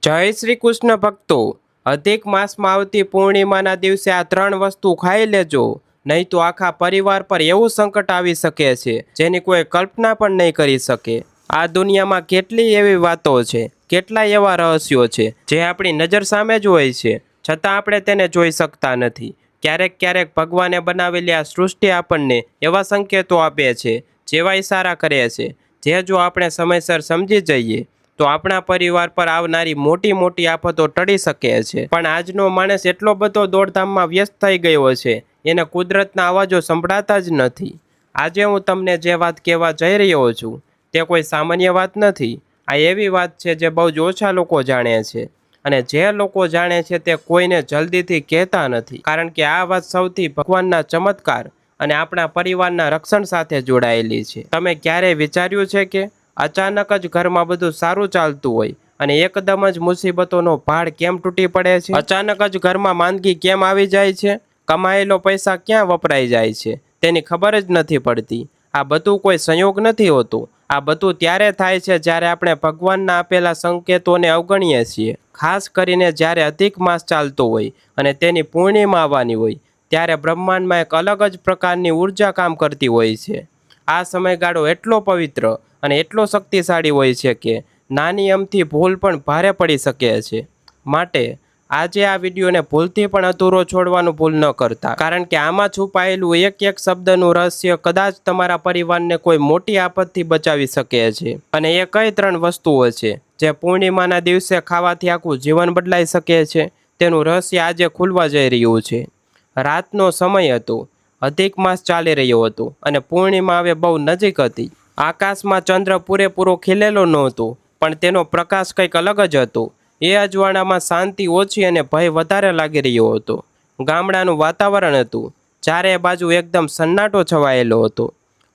જય શ્રી કૃષ્ણ ભક્તો। અધિક માસમાં આવતી પૂર્ણિમાના દિવસે આ ત્રણ વસ્તુ ખાઈ લેજો, નહીં તો આખા પરિવાર પર એવું સંકટ આવી શકે છે જેની કોઈ કલ્પના પણ નહીં કરી શકે। આ દુનિયામાં કેટલી એવી વાતો છે, કેટલા એવા રહસ્યો છે જે આપણી નજર સામે જ હોય છે, છતાં આપણે તેને જોઈ શકતા નથી। ક્યારેક ક્યારેક ભગવાને બનાવેલી આ સૃષ્ટિ આપણને એવા સંકેતો આપે છે, જેવા ઈશારા કરે છે, જે જો આપણે સમયસર સમજી જઈએ તો આપણા પરિવાર પર આવનારી મોટી મોટી આફતો ટળી શકે છે। પણ આજનો માણસ એટલો બધો દોડધામમાં વ્યસ્ત થઈ ગયો છે, એને કુદરતના અવાજો સંભળાતા જ નથી। આજે હું તમને જે વાત કહેવા જઈ રહ્યો છું તે કોઈ સામાન્ય વાત નથી। આ એવી વાત છે જે બહુ જ ઓછા લોકો જાણે છે, અને જે લોકો જાણે છે તે કોઈને જલ્દીથી કહેતા નથી, કારણ કે આ વાત સૌથી ભગવાનના ચમત્કાર અને આપણા પરિવારના રક્ષણ સાથે જોડાયેલી છે। તમે ક્યારેય વિચાર્યું છે કે અચાનક જ ઘરમાં બધું સારું ચાલતું હોય અને એકદમ જ મુસીબતોનો ભાર કેમ તૂટી પડે છે? અચાનક જ ઘરમાં માંદગી કેમ આવી જાય છે? કમાયેલો પૈસા ક્યાં વપરાઈ જાય છે તેની ખબર જ નથી પડતી। આ બધું કોઈ સંયોગ નથી હોતો। આ બધું ત્યારે થાય છે જ્યારે આપણે ભગવાનના આપેલા સંકેતોને અવગણીએ છીએ। ખાસ કરીને જ્યારે અધિક માસ ચાલતો હોય અને તેની પૂર્ણિમા આવવાની હોય, ત્યારે બ્રહ્માંડમાં એક અલગ જ પ્રકારની ઉર્જા કામ કરતી હોય છે। આ સમયગાળો એટલો પવિત્ર અને એટલો શક્તિશાળી હોય છે કે નાની અમથી ભૂલ પણ ભારે પડી શકે છે। માટે આજે આ વિડીયોને ભૂલથી પણ અધૂરો છોડવાનું ભૂલ ન કરતા, કારણ કે આમાં છુપાયેલું એક એક શબ્દનું રહસ્ય કદાચ તમારા પરિવારને કોઈ મોટી આફતથી બચાવી શકે છે। અને એ કઈ ત્રણ વસ્તુઓ છે જે પૂર્ણિમાના દિવસે ખાવાથી આખું જીવન બદલાઈ શકે છે, તેનું રહસ્ય આજે ખુલવા જઈ રહ્યું છે। રાતનો સમય હતો, અધિક માસ ચાલી રહ્યો હતો અને પૂર્ણિમા હવે બહુ નજીક હતી। આકાશમાં ચંદ્ર પૂરેપૂરો ખીલેલો નહોતો, પણ તેનો પ્રકાશ કંઈક અલગ જ હતો। એ અજવાળામાં શાંતિ ઓછી અને ભય વધારે લાગી રહ્યો હતો। ગામડાનું વાતાવરણ હતું, ચારે બાજુ એકદમ સન્નાટો છવાયેલો હતો।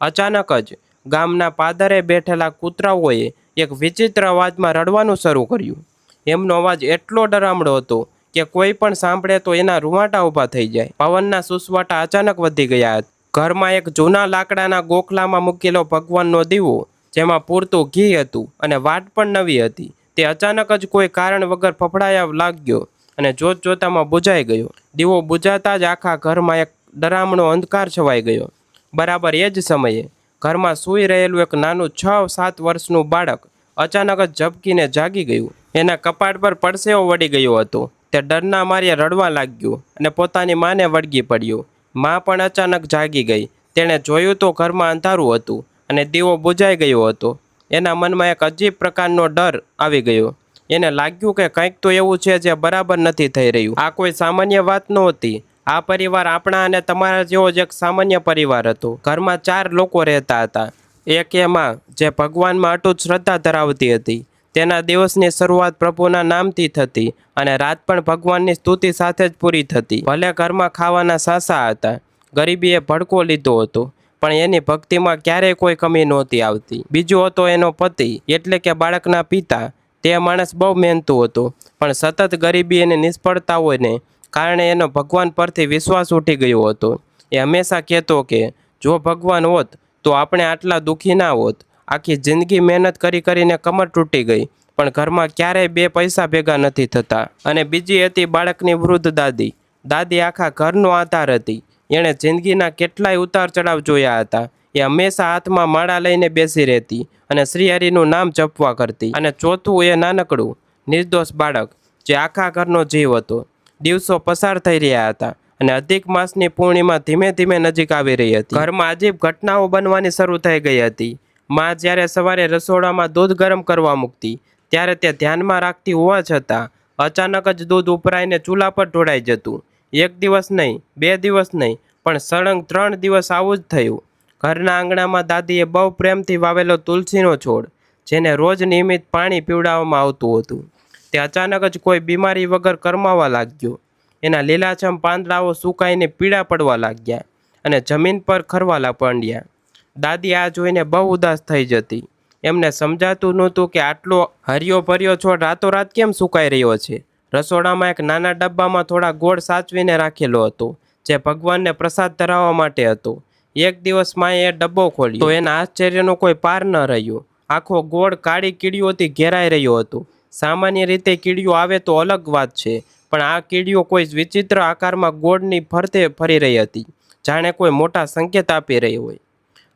અચાનક જ ગામના પાદરે બેઠેલા કૂતરાઓએ એક વિચિત્ર અવાજમાં રડવાનું શરૂ કર્યું। એમનો અવાજ એટલો ડરામણો હતો કે કોઈ પણ સાંભળે તો એના રૂંવાટા ઊભા થઈ જાય। પવનના સુસવાટા અચાનક વધી ગયા। ઘરમાં એક જૂના લાકડાના ગોખલામાં મૂકેલો ભગવાનનો દીવો, જેમાં પૂરતું ઘી હતું અને વાટ પણ નવી હતી, તે અચાનક જ કોઈ કારણ વગર ફફડાયા લાગ્યો અને જોત જોતામાં બુઝાઈ ગયો। દીવો બુઝાતા જ આખા ઘરમાં એક ડરામણો અંધકાર છવાઈ ગયો। બરાબર એ જ સમયે ઘરમાં સૂઈ રહેલું એક નાનું 6-7 વર્ષનું બાળક અચાનક જ ઝબકીને જાગી ગયું। એના કપાળ પર પરસેવો વળી ગયો હતો। તે ડરના માર્યા રડવા લાગ્યો અને પોતાની માને વળગી પડ્યો। માં પણ અચાનક જાગી ગઈ। તેણે જોયું તો ઘરમાં અંધારું હતું અને દીવો બુઝાઈ ગયો હતો। એના મનમાં એક અજીબ પ્રકારનો ડર આવી ગયો। એને લાગ્યું કે કંઈક તો એવું છે જે બરાબર નથી થઈ રહ્યું। આ કોઈ સામાન્ય વાત નહોતી। આ પરિવાર આપણા અને તમારા જેવો જ એક સામાન્ય પરિવાર હતો। ઘરમાં 4 લોકો રહેતા હતા। એક એ માં, જે ભગવાનમાં અટૂટ શ્રદ્ધા ધરાવતી હતી। તેના દિવસની શરૂઆત પ્રભુના નામથી થતી અને રાત પણ ભગવાનની સ્તુતિ સાથે જ પૂરી થતી। ભલે ઘરમાં ખાવાના સાસા હતા, ગરીબીએ ભડકો લીધો હતો, પણ એની ભક્તિમાં ક્યારેય કોઈ કમી નહોતી આવતી। બીજો હતો એનો પતિ, એટલે કે બાળકના પિતા। તે માણસ બહુ મહેનતુ હતો, પણ સતત ગરીબી અને નિષ્ફળતાઓને કારણે એનો ભગવાન પરથી વિશ્વાસ ઉઠી ગયો હતો। એ હંમેશા કહેતો કે જો ભગવાન હોત તો આપણે આટલા દુઃખી ના હોત। આખી જિંદગી મહેનત કરી કરીને કમર તૂટી ગઈ, પણ ઘરમાં ક્યારેય 2 પૈસા ભેગા નથી થતા। અને બીજી હતી બાળકની વૃદ્ધ દાદી। દાદી આખા ઘરનો આધાર હતી। એણે જિંદગીના કેટલાય ઉતાર ચડાવ જોયા હતા। એ હંમેશા હાથમાં માળા લઈને બેસી રહેતી અને શ્રીહરિનું નામ જપવા કરતી। અને ચોથું એ નાનકડું નિર્દોષ બાળક, જે આખા ઘરનો જીવ હતો। દિવસો પસાર થઈ રહ્યા હતા અને અધિક માસની પૂર્ણિમા ધીમે ધીમે નજીક આવી રહી હતી। ઘરમાં અજીબ ઘટનાઓ બનવાની શરૂ થઈ ગઈ હતી। માં જ્યારે સવારે રસોડામાં દૂધ ગરમ કરવા મૂકતી, ત્યારે તે ધ્યાનમાં રાખતી હોવા છતાં અચાનક જ દૂધ ઉભરાઈને ચૂલા પર ઢોળાઈ જતું। 1 દિવસ નહીં, 2 દિવસ નહીં, પણ સળંગ 3 દિવસ આવું જ થયું। ઘરના આંગણામાં દાદીએ બહુ પ્રેમથી વાવેલો તુલસીનો છોડ, જેને રોજ નિયમિત પાણી પીવડાવવામાં આવતું હતું, તે અચાનક જ કોઈ બીમારી વગર કરમાવા લાગ્યો। એના લીલાછમ પાંદડાઓ સુકાઈને પીળા પડવા લાગ્યા અને જમીન પર ખરવા માંડ્યા। દાદી આ જોઈને બહુ ઉદાસ થઈ જતી। એમને સમજાતું નહોતું કે આટલો હરિયો ભર્યો છોડ રાતોરાત કેમ સુકાઈ રહ્યો છે। રસોડામાં એક નાના ડબ્બામાં થોડા ગોળ સાચવીને રાખેલો હતો, જે ભગવાનને પ્રસાદ ધરાવવા માટે હતો। એક દિવસ માએ એ ડબ્બો ખોલ્યો તો એના આશ્ચર્યનો કોઈ પાર ન રહ્યો। આખો ગોળ કાળી કીડીઓથી ઘેરાઈ રહ્યો હતો, સામાન્ય રીતે કીડીઓ આવે તો અલગ વાત છે, પણ આ કીડીઓ કોઈ વિચિત્ર આકારમાં ગોળની ફરતે ફરી રહી હતી, જાણે કોઈ મોટા સંકેત આપી રહી હોય.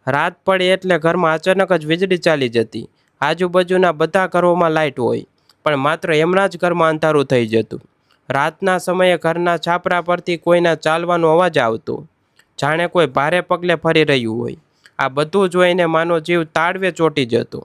રાત પડે એટલે ઘરમાં અચાનક જ વીજળી ચાલી જતી. આજુબાજુના બધા ઘરોમાં લાઇટ હોય, પણ માત્ર એમના જ ઘરમાં અંધારું થઈ જતું. રાતના સમયે ઘરના છાપરા પરથી કોઈના ચાલવાનો અવાજ આવતો, જાણે કોઈ ભારે પગલે ફરી રહ્યું હોય. આ બધું જોઈને માનો જીવ તાળવે ચોંટી જતો.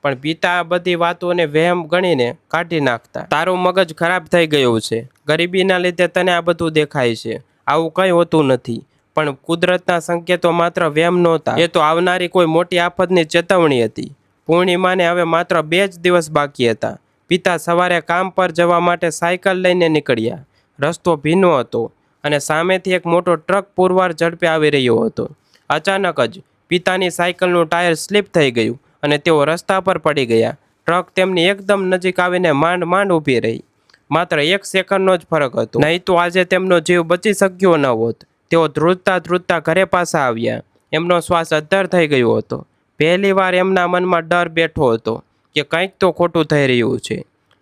પણ પિતા આ બધી વાતોને વહેમ ગણીને કાઢી નાખતા. તારું મગજ ખરાબ થઈ ગયું છે, ગરીબીના લીધે તને આ બધું દેખાય છે, આવું કંઈ હોતું નથી. પણ કુદરતના સંકેતો માત્ર વહેમ નહોતા, એ તો આવનારી કોઈ મોટી આફતની ચેતવણી હતી. પૂર્ણિમાને હવે માત્ર 2 જ દિવસ બાકી હતા. પિતા સવારે કામ પર જવા માટે સાયકલ લઈને નીકળ્યા. રસ્તો ભીનો હતો અને સામેથી એક મોટો ટ્રક પુરવાર ઝડપે આવી રહ્યો હતો. અચાનક જ પિતાની સાયકલનું ટાયર સ્લીપ થઈ ગયું અને તેઓ રસ્તા પર પડી ગયા. ટ્રક તેમની એકદમ નજીક આવીને માંડ માંડ ઊભી રહી. માત્ર 1 સેકન્ડનો જ ફરક હતો, નહીં તો આજે તેમનો જીવ બચી શક્યો ન હોત. તેઓ ધ્રુજતા ધ્રુજતા ઘરે પાછા આવ્યા. એમનો શ્વાસ અદ્ધર થઈ ગયો હતો. પહેલીવાર એમના મનમાં ડર બેઠો હતો કે કંઈક તો ખોટું થઈ રહ્યું છે.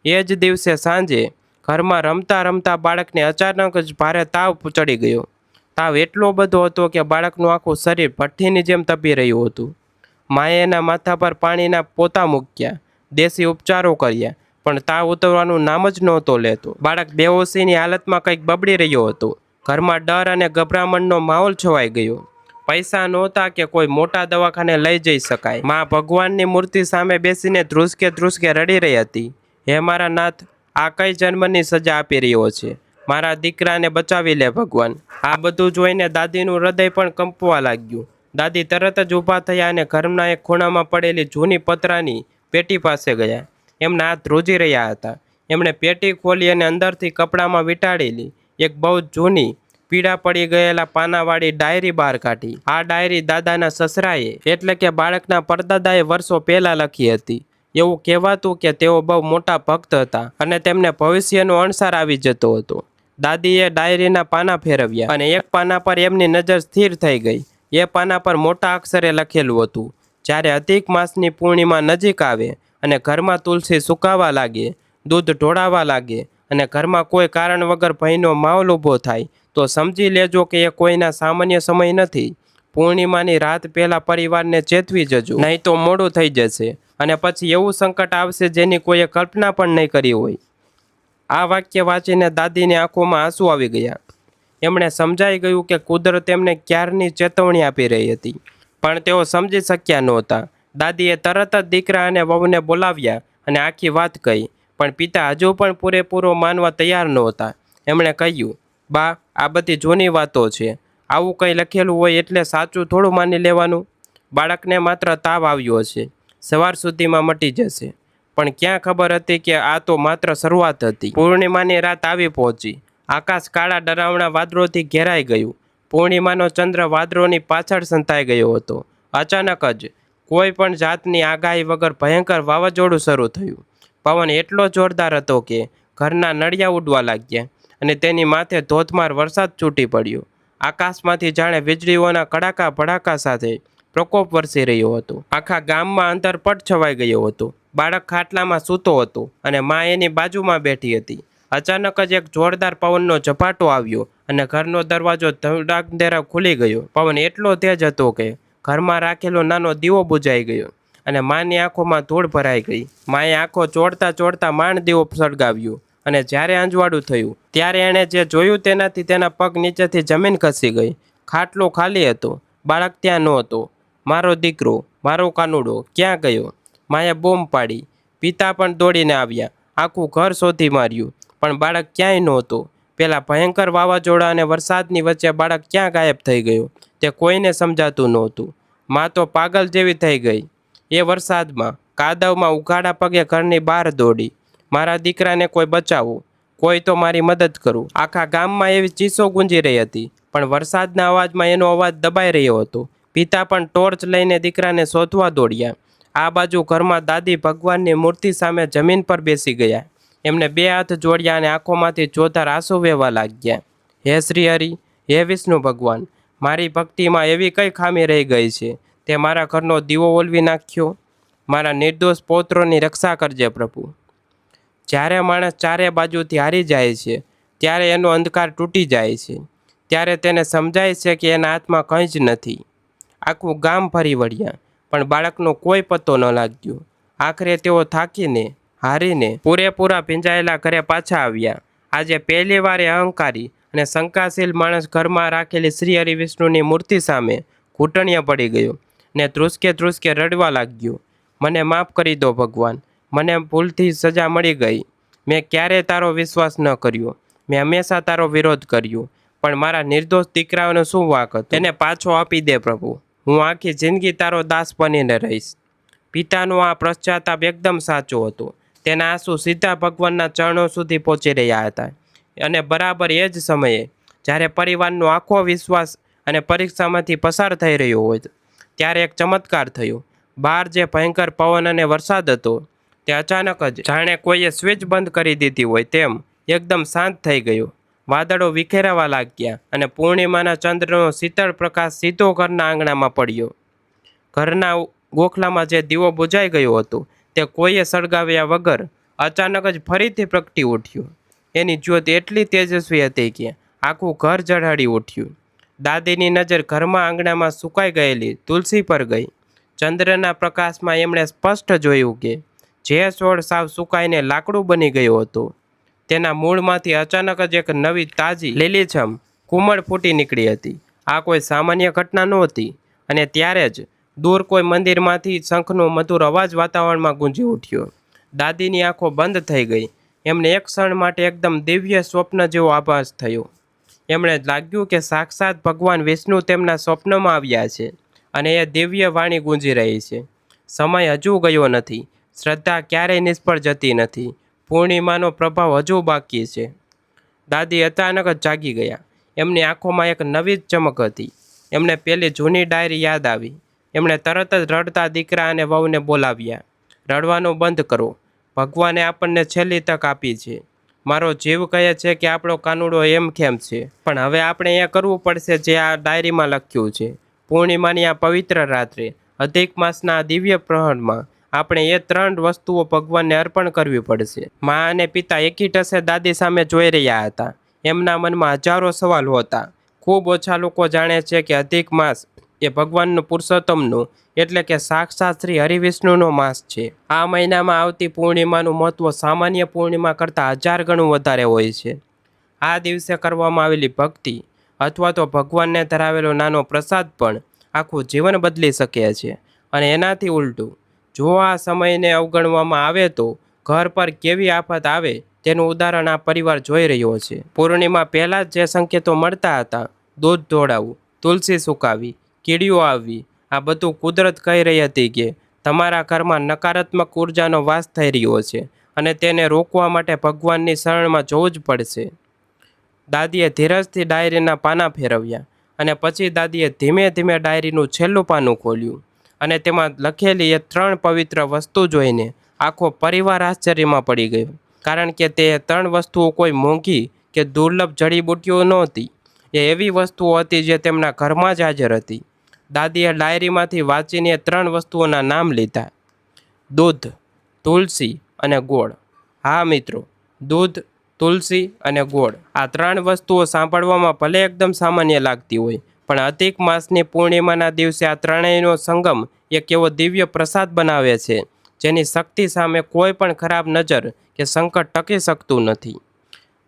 એ જ દિવસે સાંજે ઘરમાં રમતા રમતા બાળકને અચાનક જ ભારે તાવ ચડી ગયો. તાવ એટલો બધો હતો કે બાળકનું આખું શરીર ભઠ્ઠીની જેમ તપી રહ્યું હતું. માએ એના માથા પર પાણીના પોતા મૂક્યા, દેશી ઉપચારો કર્યા, પણ તાવ ઉતરવાનું નામ જ નહોતો લેતો. બાળક બેહોશીની હાલતમાં કંઈક બબડી રહ્યો હતો. ઘરમાં ડર અને ગભરામણનો માહોલ છવાઈ ગયો. પૈસા નહોતા કે કોઈ મોટા દવાખાને લઈ જઈ શકાય. માં ભગવાનની મૂર્તિ સામે બેસીને ધ્રુસકે ધ્રુસકે રડી રહી હતી. હે મારા નાથ, આ કઈ જન્મની સજા આપી રહ્યો છે? મારા દીકરાને બચાવી લે ભગવાન. આ બધું જોઈને દાદીનું હૃદય પણ કંપવા લાગ્યું. દાદી તરત જ ઊભા થયા અને ઘરના એક ખૂણામાં પડેલી જૂની પતરાની પેટી પાસે ગયા. એમના હાથ ધ્રુજી રહ્યા હતા. એમણે પેટી ખોલી અને અંદરથી કપડામાં વીંટાળેલી એક બહુ જૂની પીળા પડી ગયેલા પાનાવાળી ડાયરી બહાર કાઢી. આ ડાયરી દાદાના સસરાએ, એટલે કે બાળકના પરદાદાએ વર્ષો પહેલા લખી હતી. એવું કહેવાતું કે તેઓ બહુ મોટા ભક્ત હતા અને તેમને ભવિષ્યનો અણસાર આવી જતો હતો. દાદીએ ડાયરીના પાના ફેરવ્યા અને એક પાના પર એમની નજર સ્થિર થઈ ગઈ. એ પાના પર મોટા અક્ષરે લખેલું હતું, જ્યારે અધિક માસની પૂર્ણિમા નજીક આવે અને ઘરમાં તુલસી સુકાવા લાગે, દૂધ ઢોળાવા લાગે અને ઘરમાં કોઈ કારણ વગર ભયનો માહોલ ઊભો થાય, તો સમજી લેજો કે એ કોઈના સામાન્ય સમય નથી. પૂર્ણિમાની રાત પહેલા પરિવારને ચેતવી જજો, નહીં તો મોડું થઈ જશે અને પછી એવું સંકટ આવશે જેની કોઈએ કલ્પના પણ નહીં કરી હોય. આ વાક્ય વાંચીને દાદીની આંખોમાં આંસુ આવી ગયા. એમણે સમજાઈ ગયું કે કુદરત એમને ક્યારની ચેતવણી આપી રહી હતી, પણ તેઓ સમજી શક્યા નહોતા. દાદીએ તરત જ દીકરા અને વહુને બોલાવ્યા અને આખી વાત કહી, પણ પિતા હજુ પણ પૂરેપૂરો માનવા તૈયાર નહોતા. એમણે કહ્યું, બા, આ બધી જૂની વાતો છે. આવું કંઈ લખેલું હોય એટલે સાચું થોડું માની લેવાનું. બાળકને માત્ર તાવ આવ્યો છે, સવાર સુધીમાં મટી જશે. પણ ક્યાં ખબર હતી કે આ તો માત્ર શરૂઆત હતી. પૂર્ણિમાની રાત આવી પહોંચી. આકાશ કાળા ડરાવણા વાદળોથી ઘેરાઈ ગયું. પૂર્ણિમાનો ચંદ્ર વાદળોની પાછળ સંતાઈ ગયો હતો. અચાનક જ કોઈ પણ જાતની આગાહી વગર ભયંકર વાવાઝોડું શરૂ થયું. પવન એટલો જોરદાર હતો કે ઘરના નળિયા ઉડવા લાગ્યા અને તેની માથે ધોધમાર વરસાદ છૂટી પડ્યો. આકાશમાંથી જાણે વીજળીઓના કડાકા ભડાકા સાથે પ્રકોપ વરસી રહ્યો હતો. આખા ગામમાં અંધારપટ છવાઈ ગયો હતો. બાળક ખાટલામાં સૂતો હતો અને મા એની બાજુમાં બેઠી હતી. અચાનક જ એક જોરદાર પવનનો ઝપાટો આવ્યો અને ઘરનો દરવાજો ધડાકધેરા ખુલી ગયો. પવન એટલો તેજ હતો કે ઘરમાં રાખેલો નાનો દીવો બુજાઈ ગયો અને માની આંખોમાં ધૂળ ભરાઈ ગઈ. માએ આંખો ચોળતા ચોળતા માંડ દીવો સળગાવ્યો અને જ્યારે અંજવાળું થયું ત્યારે એણે જે જોયું તેનાથી તેના પગ નીચેથી જમીન ખસી ગઈ. ખાટલો ખાલી હતો. બાળક ત્યાં નહોતો. મારો દીકરો, મારો કાનુડો ક્યાં ગયો? માએ બૂમ પાડી. પિતા પણ દોડીને આવ્યા. આખું ઘર શોધી માર્યું, પણ બાળક ક્યાંય નહોતો. પેલા ભયંકર વાવાઝોડા અને વરસાદની વચ્ચે બાળક ક્યાં ગાયબ થઈ ગયો તે કોઈને સમજાતું નહોતું. મા તો પાગલ જેવી થઈ ગઈ. એ વરસાદમાં કાદવમાં ઉઘાડા પગે ઘરની બહાર દોડી. મારા દીકરાને કોઈ બચાવો, કોઈ તો મારી મદદ કરું. આખા ગામમાં એવી ચીસો ગુંજી રહી હતી, પણ વરસાદના અવાજમાં એનો અવાજ દબાઈ રહ્યો હતો. પિતા પણ ટોર્ચ લઈને દીકરાને શોધવા દોડ્યા. આ બાજુ ઘરમાં દાદી ભગવાનની મૂર્તિ સામે જમીન પર બેસી ગયા. એમને 2 હાથ જોડ્યા અને આંખોમાંથી જોરદાર આંસુ વહેવા લાગ્યા. હે શ્રી હરિ, હે વિષ્ણુ ભગવાન, મારી ભક્તિમાં એવી કઈ ખામી રહી ગઈ છે તે મારા ઘરનો દીવો ઓલવી નાખ્યો. મારા નિર્દોષ પૌત્રોની રક્ષા કરજે પ્રભુ. જ્યારે માણસ ચારે બાજુથી હારી જાય છે ત્યારે એનો અંધકાર તૂટી જાય છે, ત્યારે તેને સમજાય છે કે એના હાથમાં કંઈ જ નથી. આખું ગામ ફરી વળ્યા પણ બાળકનો કોઈ પત્તો ન લાગ્યો. આખરે તેઓ થાકીને હારીને પૂરેપૂરા ભીંજાયેલા ઘરે પાછા આવ્યા. આજે પહેલી વાર એ અહંકારી અને શંકાશીલ માણસ ઘરમાં રાખેલી શ્રી હરિવિષ્ણુની મૂર્તિ સામે ઘૂંટણીએ પડી ગયો ને ધ્રુસકે ધ્રુસકે રડવા લાગ્યો. મને માફ કરી દો ભગવાન, મને ભૂલથી સજા મળી ગઈ. મેં ક્યારેય તારો વિશ્વાસ ન કર્યો, મેં હંમેશા તારો વિરોધ કર્યો, પણ મારા નિર્દોષ દીકરાઓનો શું વાંક હતો? એને પાછો આપી દે પ્રભુ, હું આખી જિંદગી તારો દાસ બનીને રહીશ. પિતાનો આ પશ્ચાતાપ એકદમ સાચો હતો. તેના આંસુ સીધા ભગવાનના ચરણો સુધી પહોંચી રહ્યા હતા. અને બરાબર એ જ સમયે જ્યારે પરિવારનો આખો વિશ્વાસ અને પરીક્ષામાંથી પસાર થઈ રહ્યો હોય ત્યારે એક ચમત્કાર થયો. બહાર જે ભયંકર પવન અને વરસાદ હતો તે અચાનક જ જાણે કોઈએ સ્વિચ બંધ કરી દીધી હોય તેમ એકદમ શાંત થઈ ગયો. વાદળો વિખેરાવા લાગ્યા અને પૂર્ણિમાના ચંદ્રનો શીતળ પ્રકાશ સીધો ઘરના આંગણામાં પડ્યો. ઘરના ગોખલામાં જે દીવો બુજાઈ ગયો હતો તે કોઈએ સળગાવ્યા વગર અચાનક જ ફરીથી પ્રગટી ઉઠ્યો. એની જ્યોત એટલી તેજસ્વી હતી કે આખું ઘર ઝળહળી ઉઠ્યું. દાદીની નજર ઘરમાં આંગણામાં સુકાઈ ગયેલી તુલસી પર ગઈ. ચંદ્રના પ્રકાશમાં એમણે સ્પષ્ટ જોયું કે જે છોડ સાવ સુકાઈને લાકડું બની ગયો હતો તેના મૂળમાંથી અચાનક જ એક નવી તાજી લીલીછમ કુમળ ફૂટી નીકળી હતી. આ કોઈ સામાન્ય ઘટના નહોતી. અને ત્યારે જ દૂર કોઈ મંદિરમાંથી શંખનો મધુર અવાજ વાતાવરણમાં ગુંજી ઉઠ્યો. દાદીની આંખો બંધ થઈ ગઈ. એમને એક ક્ષણ માટે એકદમ દિવ્ય સ્વપ્ન જેવો આભાસ થયો. એમણે લાગ્યું કે સાક્ષાત ભગવાન વિષ્ણુ તેમના સ્વપ્નમાં આવ્યા છે અને એ દિવ્ય વાણી ગુંજી રહી છે. સમય હજુ ગયો નથી, શ્રદ્ધા ક્યારેય નિષ્ફળ જતી નથી, પૂર્ણિમાનો પ્રભાવ હજુ બાકી છે. દાદી અચાનક જ જાગી ગયા. એમની આંખોમાં એક નવી જ ચમક હતી. એમને પેલી જૂની ડાયરી યાદ આવી. એમણે તરત જ રડતા દીકરા અને વહુને બોલાવ્યા. રડવાનું બંધ કરો, ભગવાને આપણને છેલ્લી તક આપી છે. મારો જીવ કહે છે કે આપણો કાનુડો એમ કેમ છે, પણ હવે આપણે એ કરવું પડશે જે આ ડાયરીમાં લખ્યું છે. પૂર્ણિમાની આ પવિત્ર રાત્રે, અધિક માસના આ દિવ્ય પ્રહરમાં આપણે એ 3 વસ્તુઓ ભગવાનને અર્પણ કરવી પડશે. મા અને પિતા એકી ટસે દાદી સામે જોઈ રહ્યા હતા. એમના મનમાં હજારો સવાલો હતા. ખૂબ ઓછા લોકો જાણે છે કે અધિક માસ એ ભગવાનનું પુરુષોત્તમનું એટલે કે સાક્ષાત શ્રી હરિવિષ્ણુનો માસ છે. આ મહિનામાં આવતી પૂર્ણિમાનું મહત્વ સામાન્ય પૂર્ણિમા કરતાં 1000 ગણું વધારે હોય છે. આ દિવસે કરવામાં આવેલી ભક્તિ અથવા તો ભગવાનને ધરાવેલો નાનો પ્રસાદ પણ આખું જીવન બદલી શકે છે. અને એનાથી ઉલટું, જો આ સમયને અવગણવામાં આવે તો ઘર પર કેવી આફત આવે તેનું ઉદાહરણ આ પરિવાર જોઈ રહ્યો છે. પૂર્ણિમા પહેલાં જ જે સંકેતો મળતા હતા, દૂધ ઢોળાવું, તુલસી સુકાવી, કીડીઓ આવવી, આ બધું કુદરત કહી રહી હતી કે તમારા ઘરમાં નકારાત્મક ઉર્જાનો વાસ થઈ રહ્યો છે અને તેને રોકવા માટે ભગવાનની શરણમાં જવું જ પડશે. દાદીએ ધીરજથી ડાયરીના પાના ફેરવ્યા અને પછી દાદીએ ધીમે ધીમે ડાયરીનું છેલ્લું પાનું ખોલ્યું અને તેમાં લખેલી એ 3 પવિત્ર વસ્તુ જોઈને આખો પરિવાર આશ્ચર્યમાં પડી ગયો. કારણ કે તે 3 વસ્તુઓ કોઈ મોંઘી કે દુર્લભ જડીબુટ્ટીઓ નહોતી. એ એવી વસ્તુઓ હતી જે તેમના ઘરમાં જ હાજર હતી. દાદીએ ડાયરીમાંથી વાંચીને 3 વસ્તુઓના નામ લીધા: દૂધ, તુલસી અને ગોળ. હા મિત્રો, દૂધ, તુલસી અને ગોળ. આ 3 વસ્તુઓ સાંભળવામાં ભલે એકદમ સામાન્ય લાગતી હોય, પણ અધિક માસની પૂર્ણિમાના દિવસે આ ત્રણેયનો સંગમ એક એવો દિવ્ય પ્રસાદ બનાવે છે જેની શક્તિ સામે કોઈ પણ ખરાબ નજર કે સંકટ ટકી શકતું નથી.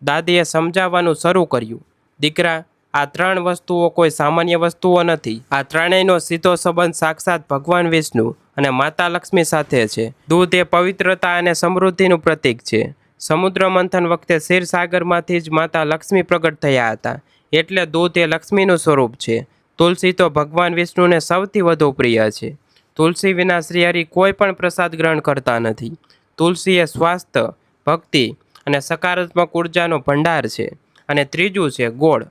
દાદીએ સમજાવવાનું શરૂ કર્યું, દીકરા, આ 3 વસ્તુઓ કોઈ સામાન્ય વસ્તુઓ નથી. આ ત્રણેયનો સીધો સંબંધ સાક્ષાત ભગવાન વિષ્ણુ અને માતા લક્ષ્મી સાથે છે. દૂધ એ પવિત્રતા અને સમૃદ્ધિનું પ્રતીક છે. સમુદ્ર મંથન વખતે ક્ષીરસાગરમાંથી જ માતા લક્ષ્મી પ્રગટ થયા હતા, એટલે દૂધ એ લક્ષ્મીનું સ્વરૂપ છે. તુલસી તો ભગવાન વિષ્ણુને સૌથી વધુ પ્રિય છે. તુલસી વિના શ્રીહરિ કોઈ પણ પ્રસાદ ગ્રહણ કરતા નથી. તુલસી એ સ્વાસ્થ્ય, ભક્તિ અને સકારાત્મક ઉર્જાનો ભંડાર છે. અને ત્રીજું છે ગોળ.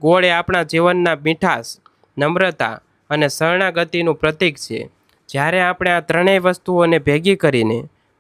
ગોળ એ આપણા જીવનના મીઠાશ, નમ્રતા અને શરણાગતિનું પ્રતીક છે. જ્યારે આપણે આ ત્રણેય વસ્તુઓને ભેગી કરીને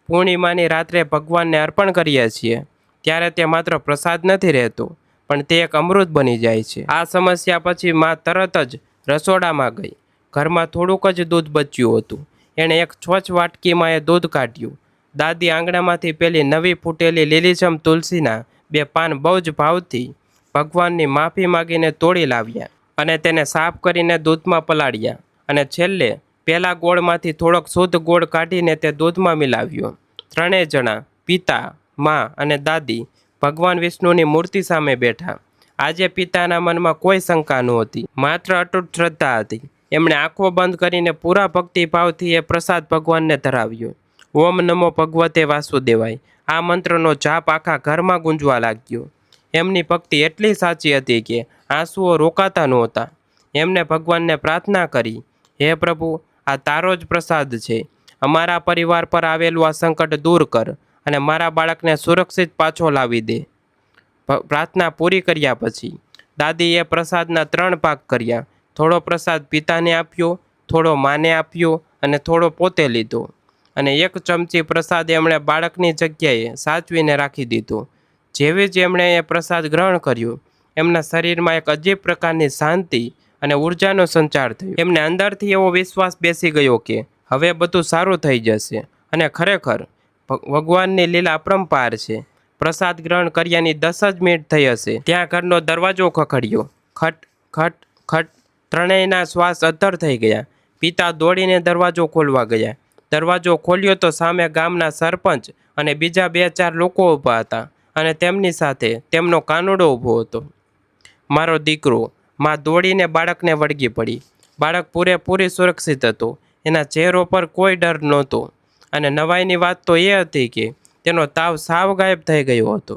પૂર્ણિમાની રાત્રે ભગવાનને અર્પણ કરીએ છીએ ત્યારે તે માત્ર પ્રસાદ નથી રહેતો, પણ તે એક અમૃત બની જાય છે. આ સમસ્યા પછી મા તરત જ રસોડામાં ગઈ. ઘરમાં થોડુંક જ દૂધ બચ્યું હતું. એણે એક સ્વચ્છ વાટકીમાં એ દૂધ કાઢ્યું. દાદી આંગણામાંથી પેલી નવી ફૂટેલી લીલીછમ તુલસીના 2 પાન બહુ જ ભાવથી ભગવાનની માફી માગીને તોડી લાવ્યા અને તેને સાફ કરીને દૂધમાં પલાળ્યા અને છેલ્લે પેલા ગોળમાંથી થોડોક શુદ્ધ ગોળ કાઢીને તે દૂધમાં મિલાવ્યો. ત્રણેય જણા પિતા, મા અને દાદી ભગવાન વિષ્ણુની મૂર્તિ સામે બેઠા. આજે પિતાના મનમાં કોઈ શંકા નહોતી, માત્ર અતૂટ શ્રદ્ધા હતી. એમણે આંખો બંધ કરીને પૂરા ભક્તિભાવથી એ પ્રસાદ ભગવાનને ધરાવ્યો. ઓમ નમો ભગવતે વાસુદેવાય આ મંત્રનો જાપ આખા ઘરમાં ગુંજવા લાગ્યો. એમની ભક્તિ એટલી સાચી હતી કે આંસુઓ રોકાતા નહોતા. એમને ભગવાનને પ્રાર્થના કરી, હે પ્રભુ, આ તારો જ પ્રસાદ છે. અમારા પરિવાર પર આવેલું આ સંકટ દૂર કર અને મારા બાળકને સુરક્ષિત પાછો લાવી દે. પ્રાર્થના પૂરી કર્યા પછી દાદીએ પ્રસાદના 3 ભાગ કર્યા. થોડો પ્રસાદ પિતાને આપ્યો, થોડો માને આપ્યો અને થોડો પોતે લીધો અને 1 ચમચી પ્રસાદ એમણે બાળકની જગ્યાએ સાચવીને રાખી દીધો. જેવી જ એમણે એ પ્રસાદ ગ્રહણ કર્યો, એમના શરીરમાં એક અજીબ પ્રકારની શાંતિ અને ઉર્જાનો સંચાર થયો. એમને અંદરથી એવો વિશ્વાસ બેસી ગયો કે હવે બધું સારું થઈ જશે અને ખરેખર ભગવાનની લીલા અપરંપાર છે. પ્રસાદ ગ્રહણ કર્યાની 10 જ મિનિટ થઈ હશે ત્યાં ઘરનો દરવાજો ખખડ્યો. ખટ ખટ ખટ. ત્રણેયના શ્વાસ અદ્ધર થઈ ગયા. પિતા દોડીને દરવાજો ખોલવા ગયા. દરવાજો ખોલ્યો તો સામે ગામના સરપંચ અને બીજા 2-4 લોકો ઊભા હતા અને તેમની સાથે તેમનો કાનુડો ઊભો હતો. મારો દીકરો. માં દોડીને બાળકને વળગી પડી. બાળક પૂરેપૂરી સુરક્ષિત હતો. એના ચહેરો પર કોઈ ડર નહોતો અને નવાઈની વાત તો એ હતી કે તેનો તાવ સાવ ગાયબ થઈ ગયો હતો.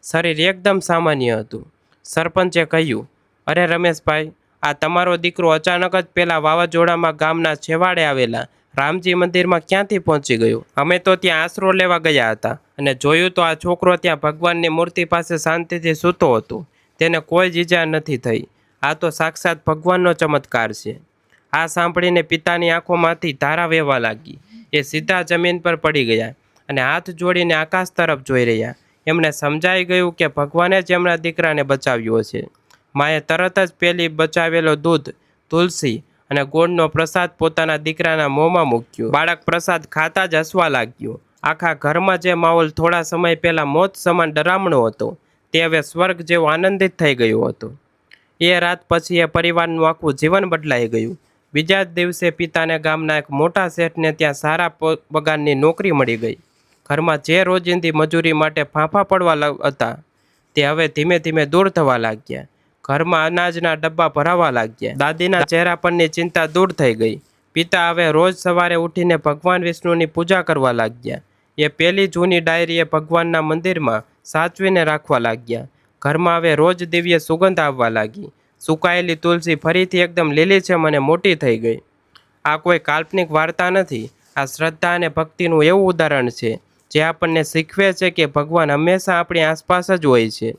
શરીર એકદમ સામાન્ય હતું. સરપંચે કહ્યું, અરે રમેશભાઈ, આ તમારો દીકરો અચાનક જ પેલા વાવાઝોડામાં ગામના છેવાડે આવેલા રામજી મંદિરમાં ક્યાંથી પહોંચી ગયો? અમે તો ત્યાં આશરો લેવા ગયા હતા અને જોયું તો આ છોકરો ત્યાં ભગવાનની મૂર્તિ પાસે શાંતિથી સૂતો હતો. તેને કોઈ જ ઈજા નથી થઈ. આ તો સાક્ષાત ભગવાનનો ચમત્કાર છે. આ સાંભળીને પિતાની આંખોમાંથી ધારા વહેવા લાગી. એ સીધા જમીન પર પડી ગયા અને હાથ જોડીને આકાશ તરફ જોઈ રહ્યા. એમને સમજાઈ ગયું કે ભગવાને જ એમના દીકરાને બચાવ્યો છે. માએ તરત જ પેલી બચાવેલો દૂધ, તુલસી અને ગોળનો પ્રસાદ પોતાના દીકરાના મોંમાં મૂક્યો. બાળક પ્રસાદ ખાતા જ હસવા લાગ્યો. આખા ઘરમાં જે માહોલ થોડા સમય પહેલાં મોત સમાન ડરામણો હતો તે હવે સ્વર્ગ જેવો આનંદિત થઈ ગયો હતો. એ રાત પછી એ પરિવારનું આખું જીવન બદલાઈ ગયું. બીજા જ દિવસે પિતાને ગામના એક મોટા શેઠને ત્યાં સારા પગારની નોકરી મળી ગઈ. ઘરમાં જે રોજિંદી મજૂરી માટે ફાંફા પડવા હતા તે હવે ધીમે ધીમે દૂર થવા લાગ્યા. ઘરમાં અનાજના ડબ્બા ભરાવા લાગ્યા. દાદીના ચહેરા પરની ચિંતા દૂર થઈ ગઈ. પિતા હવે રોજ સવારે ઉઠીને ભગવાન વિષ્ણુની પૂજા કરવા લાગ્યા. એ પેલી જૂની ડાયરી એ ભગવાનના મંદિરમાં સાચવીને રાખવા લાગ્યા. ઘરમાં હવે રોજ દિવ્ય સુગંધ આવવા લાગી. સુકાયેલી તુલસી ફરીથી એકદમ લીલીછમ અને મોટી થઈ ગઈ. આ કોઈ કાલ્પનિક વાર્તા નથી. આ શ્રદ્ધા અને ભક્તિનું એવું ઉદાહરણ છે જે આપણને શીખવે છે કે ભગવાન હંમેશા આપણી આસપાસ જ હોય છે.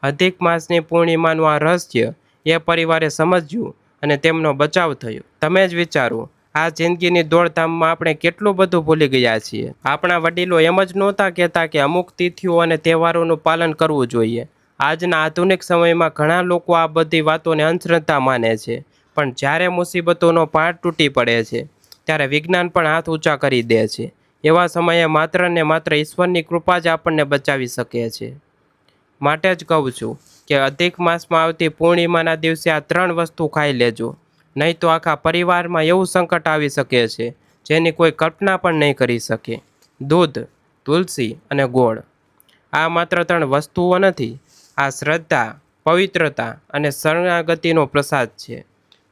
અધિક માસની પૂર્ણિમાનું આ રહસ્ય એ પરિવારે સમજ્યું અને તેમનો બચાવ થયો. તમે જ વિચારો, આ જિંદગીની દોડધામમાં આપણે કેટલું બધું ભૂલી ગયા છીએ. આપણા વડીલો એમ જ નહોતા કહેતા કે અમુક તિથિઓ અને તહેવારોનું પાલન કરવું જોઈએ. આજના આધુનિક સમયમાં ઘણા લોકો આ બધી વાતોને અંધશ્રદ્ધા માને છે, પણ જ્યારે મુસીબતોનો પહાડ તૂટી પડે છે ત્યારે વિજ્ઞાન પણ હાથ ઊંચા કરી દે છે. એવા સમયે માત્ર ને માત્ર ઈશ્વરની કૃપા જ આપણને બચાવી શકે છે. માટે જ કહું છું કે અધિક માસમાં આવતી પૂર્ણિમાના દિવસે આ 3 વસ્તુ ખાઈ લેજો, નહીં તો આખા પરિવારમાં એવું સંકટ આવી શકે છે જેની કોઈ કલ્પના પણ નહીં કરી શકે. દૂધ, તુલસી અને ગોળ. આ માત્ર 3 વસ્તુઓ નથી, આ શ્રદ્ધા, પવિત્રતા અને શરણાગતિનો પ્રસાદ છે.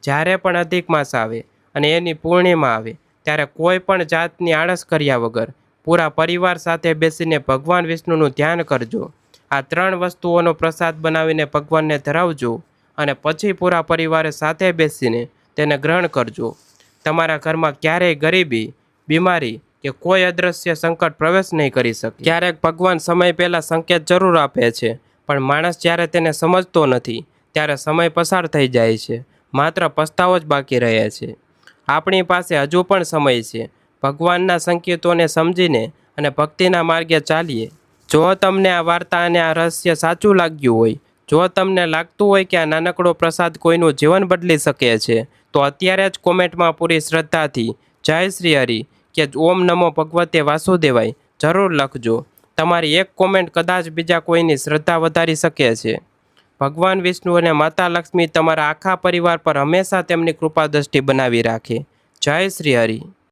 જ્યારે પણ અધિક માસ આવે અને એની પૂર્ણિમા આવે ત્યારે કોઈ પણ જાતની આળસ કર્યા વગર પૂરા પરિવાર સાથે બેસીને ભગવાન વિષ્ણુનું ધ્યાન કરજો. આ 3 વસ્તુઓનો પ્રસાદ બનાવીને ભગવાનને ધરાવજો અને પછી પૂરા પરિવારે સાથે બેસીને તેને ગ્રહણ કરજો. તમારા ઘરમાં ક્યારેય ગરીબી, બીમારી કે કોઈ અદૃશ્ય સંકટ પ્રવેશ નહીં કરી શકે. ક્યારેક ભગવાન સમય પહેલાં સંકેત જરૂર આપે છે, પણ માણસ જ્યારે તેને સમજતો નથી ત્યારે સમય પસાર થઈ જાય છે. માત્ર પસ્તાવો જ બાકી રહે છે. આપણી પાસે હજુ પણ સમય છે. ભગવાનના સંકેતોને સમજીને અને ભક્તિના માર્ગે ચાલીએ. જો તમને આ વાર્તા અને આ રહસ્ય સાચું લાગ્યું હોય, જો તમને લાગતું હોય કે આ નાનકડો પ્રસાદ કોઈનું જીવન બદલી શકે છે, તો અત્યારે જ કોમેન્ટમાં પૂરી શ્રદ્ધાથી જય શ્રી હરિ કે ઓમ નમો ભગવતે વાસુદેવાય જરૂર લખજો. તમારી એક કોમેન્ટ કદાચ બીજા કોઈની શ્રદ્ધા વધારી શકે છે. ભગવાન વિષ્ણુ અને માતા લક્ષ્મી તમારા આખા પરિવાર પર હંમેશા તેમની કૃપા દ્રષ્ટિ બનાવી રાખે. જય શ્રી હરિ.